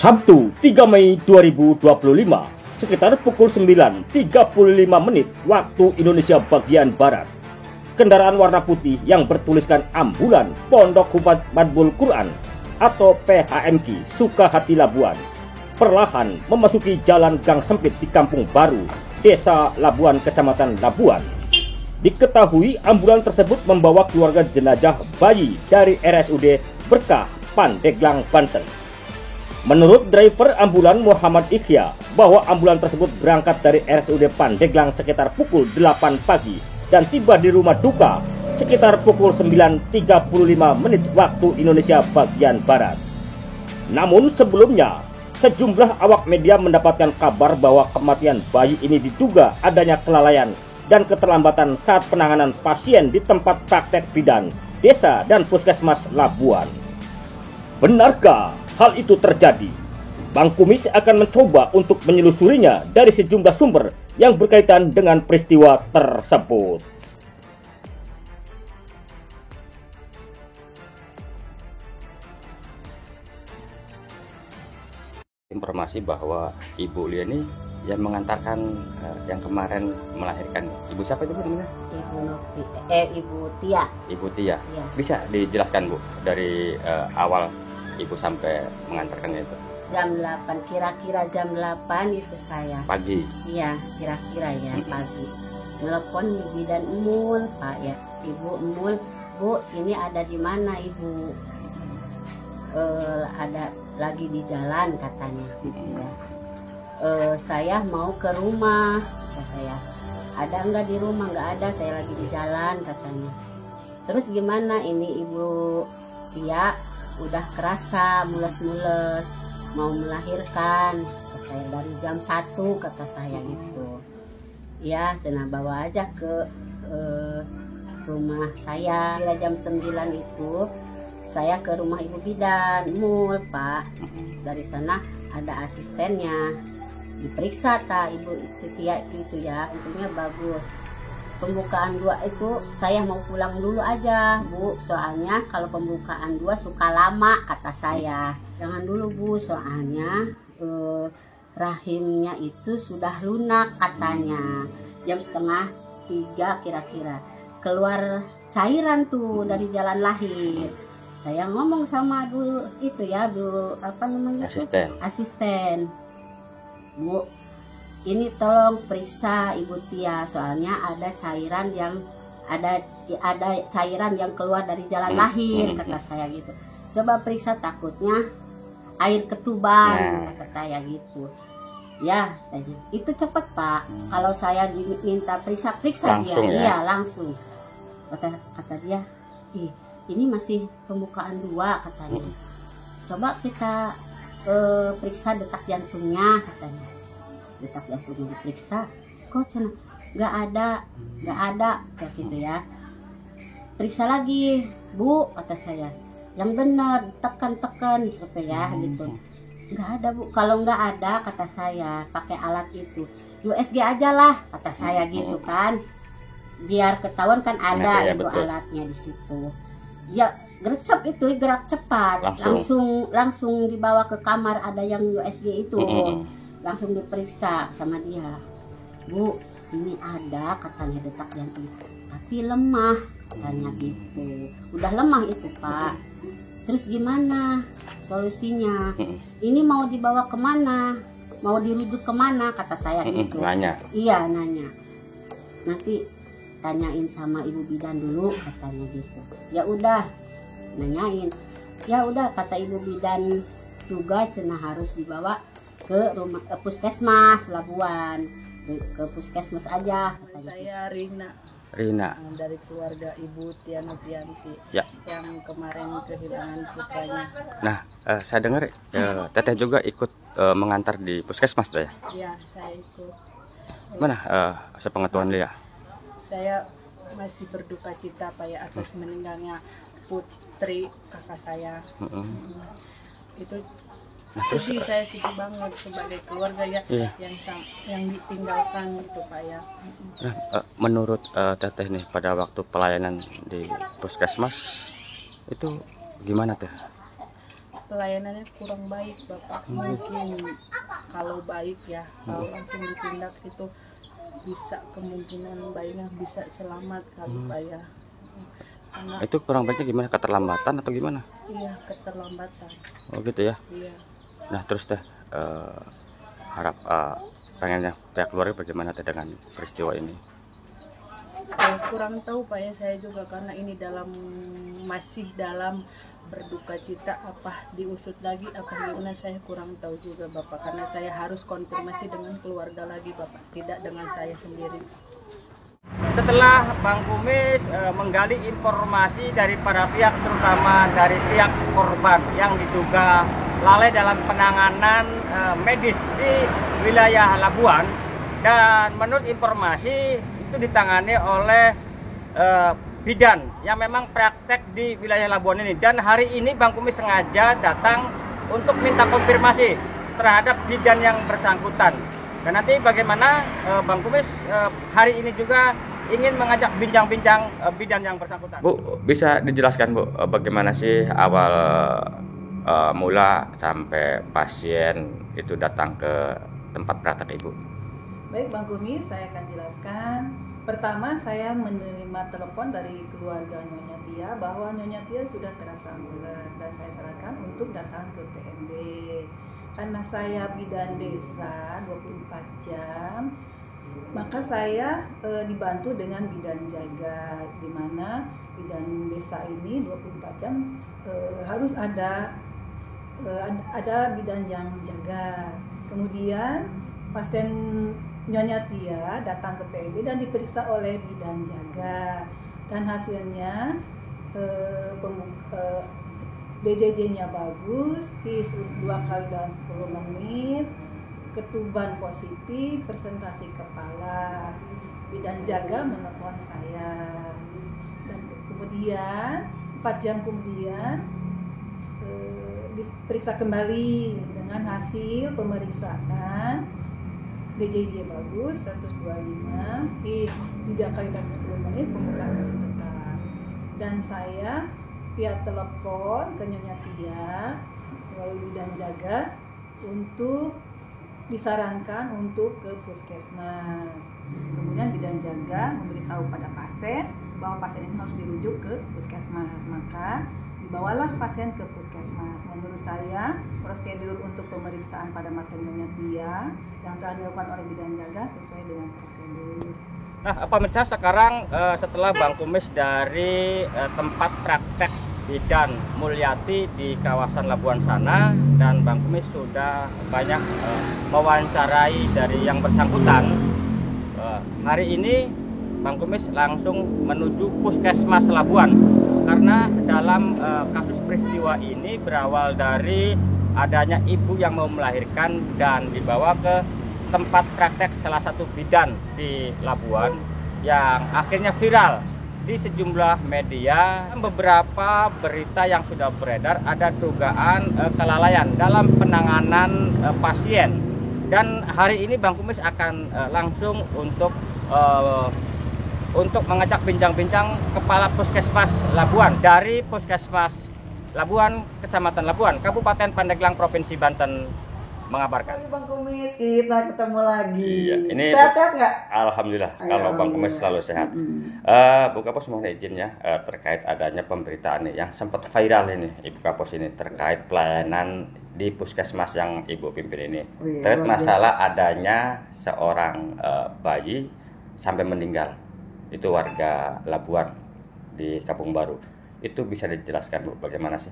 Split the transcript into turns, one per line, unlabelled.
Sabtu 3 Mei 2025 sekitar pukul 9.35 menit waktu Indonesia bagian Barat. Kendaraan warna putih yang bertuliskan Ambulan Pondok Hufaz Madbul Quran atau PHMQ Sukahati Labuan perlahan memasuki jalan gang sempit di Kampung Baru, Desa Labuan, Kecamatan Labuan. Diketahui ambulan tersebut membawa keluarga jenazah bayi dari RSUD Berkah, Pandeglang, Banten. Menurut driver ambulan Muhammad Ikhya, bahwa ambulan tersebut berangkat dari RSUD Pandeglang sekitar pukul 8 pagi dan tiba di rumah duka sekitar pukul 9.35 menit waktu Indonesia bagian Barat. Namun sebelumnya, sejumlah awak media mendapatkan kabar bahwa kematian bayi ini diduga adanya kelalaian dan keterlambatan saat penanganan pasien di tempat praktek bidan, desa, dan puskesmas Labuan. Benarkah hal itu terjadi? Bang Kumis akan mencoba untuk menyelusurinya dari sejumlah sumber yang berkaitan dengan peristiwa tersebut.
Informasi bahwa Ibu Lia ini yang mengantarkan yang kemarin melahirkan. Ibu siapa itu, Bu, namanya?
Ibu Tia.
Ibu Tia.
Iya.
Bisa dijelaskan, Bu, dari awal Ibu sampai mengantarkannya itu?
Jam 8, kira-kira jam 8 itu saya.
Pagi?
Iya, kira-kira ya pagi. Telepon bidan Emul, Pak ya. Ibu Emul, Bu, ini ada di mana Ibu? Ada lagi di jalan katanya. Ya. Saya mau ke rumah, kata ya. Ada enggak di rumah? Enggak ada, saya lagi di jalan katanya. Terus gimana ini Ibu Tia? Udah kerasa mules-mules mau melahirkan, kata saya, dari jam 1 kata saya gitu ya. Saya bawa aja ke rumah saya. Kira jam 9 itu saya ke rumah Ibu Bidan Mul, Pak. Dari sana ada asistennya, diperiksa Ibu Tia itu ya, untungnya bagus. Pembukaan 2 itu saya mau pulang dulu aja, Bu, soalnya kalau pembukaan 2 suka lama, kata saya. Jangan dulu, Bu, soalnya rahimnya itu sudah lunak katanya. Jam 2:30 kira-kira keluar cairan tuh dari jalan lahir. Saya ngomong sama Bu itu ya, Bu apa namanya, asisten. Bu, ini tolong periksa Ibu Tia, soalnya ada cairan yang keluar dari jalan lahir, kata saya gitu. Coba periksa, takutnya air ketuban, kata saya gitu. Ya, itu cepet Pak. Kalau saya diminta periksa
langsung
dia,
ya?
Iya langsung. Kata dia, ini masih pembukaan 2 katanya. Coba kita periksa detak jantungnya, katanya. Detak jantungnya diperiksa, kok cina nggak ada kayak gitu ya. Periksa lagi, Bu, kata saya, yang benar, tekan gitu ya, gitu. Nggak ada, Bu. Kalau nggak ada, kata saya, pakai alat itu USG aja lah, kata saya gitu kan, biar ketahuan kan ada itu alatnya di situ. Ya gercep itu, gerak cepat, langsung dibawa ke kamar, ada yang USG itu. Langsung diperiksa sama dia. Bu, ini ada katanya detak jantung, tapi lemah katanya gitu. Udah lemah itu Pak. Terus gimana solusinya? Ini mau dibawa kemana? Mau dirujuk kemana? Kata saya gitu.
Nanya?
Iya nanya. Nanti tanyain sama Ibu Bidan dulu, katanya gitu. Ya udah, nanyain. Ya udah, kata Ibu Bidan juga cenah harus dibawa ke rumah puskesmas Labuan, ke puskesmas aja.
Saya Rina dari keluarga Ibu Tia Novianti
ya,
yang kemarin kehilangan putranya.
Nah, saya dengar Teteh juga ikut mengantar di puskesmas ya?
Iya, saya ikut.
Mana sepengetahuan Lia?
Saya masih berduka cita Pak ya atas meninggalnya putri kakak saya. Itu sedih, saya sedih banget sebagai keluarga ya, yang ditinggalkan gitu Pak ya.
Nah, menurut Teteh nih pada waktu pelayanan di puskesmas itu gimana Teh?
pelayanannya kurang baik Bapak. Mungkin kalau baik ya, kalau langsung ditindak itu bisa kemungkinan bayinya bisa selamat kali Pak ya. Karena
Itu kurang baiknya gimana? Keterlambatan atau gimana?
iya keterlambatan.
Oh gitu ya.
Iya.
Nah terus deh harap pengennya pihak keluarga bagaimana teh dengan peristiwa ini?
Kurang tahu Pak ya, saya juga karena ini masih dalam berduka cita, apa diusut lagi apa gimana saya kurang tahu juga Bapak, karena saya harus konfirmasi dengan keluarga lagi Bapak, tidak dengan saya sendiri.
Setelah Bang Kumis menggali informasi dari para pihak, terutama dari pihak korban yang diduga lalai dalam penanganan medis di wilayah Labuan, dan menurut informasi itu ditangani oleh bidan yang memang praktek di wilayah Labuan ini. Dan hari ini Bang Kumis sengaja datang untuk minta konfirmasi terhadap bidan yang bersangkutan. Dan nanti bagaimana Bang Kumis hari ini juga ingin mengajak bincang-bincang bidan yang bersangkutan.
Bu, bisa dijelaskan Bu, bagaimana sih awal mula sampai pasien itu datang ke tempat praktek Ibu?
Baik Bang Kumis, saya akan jelaskan. Pertama, saya menerima telepon dari keluarga Nyonya Tia bahwa Nyonya Tia sudah terasa mules dan saya sarankan untuk datang ke PMB. Karena saya bidan desa 24 jam, maka saya dibantu dengan bidan jaga, di mana bidan desa ini 24 jam harus ada bidan yang jaga. Kemudian pasien Nyonya Tia datang ke PMB dan diperiksa oleh bidan jaga, dan hasilnya DJJ-nya bagus, HIS 2 kali dalam 10 menit, ketuban positif, presentasi kepala. Bidan jaga menelpon saya, dan kemudian 4 jam kemudian diperiksa kembali dengan hasil pemeriksaan DJJ bagus 125, HIS 3 kali dalam 10 menit, pembukaan masih tetap. Dan saya via telepon ke Nyonya Tia melalui bidan jaga untuk disarankan untuk ke puskesmas. Kemudian bidan jaga memberitahu pada pasien bahwa pasien ini harus dirujuk ke puskesmas, maka dibawalah pasien ke puskesmas. Menurut saya, prosedur untuk pemeriksaan pada pasien Nyonya Tia yang telah dilakukan oleh bidan jaga sesuai dengan prosedur.
Nah, pemirsa, sekarang setelah Bang Kumis dari tempat praktek bidan Mulyati di kawasan Labuan sana, dan Bang Kumis sudah banyak mewawancarai dari yang bersangkutan, hari ini Bang Kumis langsung menuju Puskesmas Labuan, karena dalam kasus peristiwa ini berawal dari adanya ibu yang mau melahirkan dan dibawa ke tempat praktek salah satu bidan di Labuan, yang akhirnya viral di sejumlah media. Beberapa berita yang sudah beredar ada dugaan kelalaian dalam penanganan pasien, dan hari ini Bang Kumis akan langsung untuk mengajak bincang-bincang Kepala Puskesmas Labuan dari Puskesmas Labuan, Kecamatan Labuan, Kabupaten Pandeglang, Provinsi Banten mengabarkan.
Bang Kumis, kita ketemu lagi.
Iya, ini
sehat-sehat nggak?
Alhamdulillah, kalau Bang Kumis selalu sehat. Bu Kapos mohon izin ya, terkait adanya pemberitaan yang sempat viral ini, Ibu Kapos ini terkait pelayanan di puskesmas yang Ibu pimpin ini. Terkait masalah adanya seorang bayi sampai meninggal. Itu warga Labuan di Kampung Baru. Itu bisa dijelaskan Bu, bagaimana sih?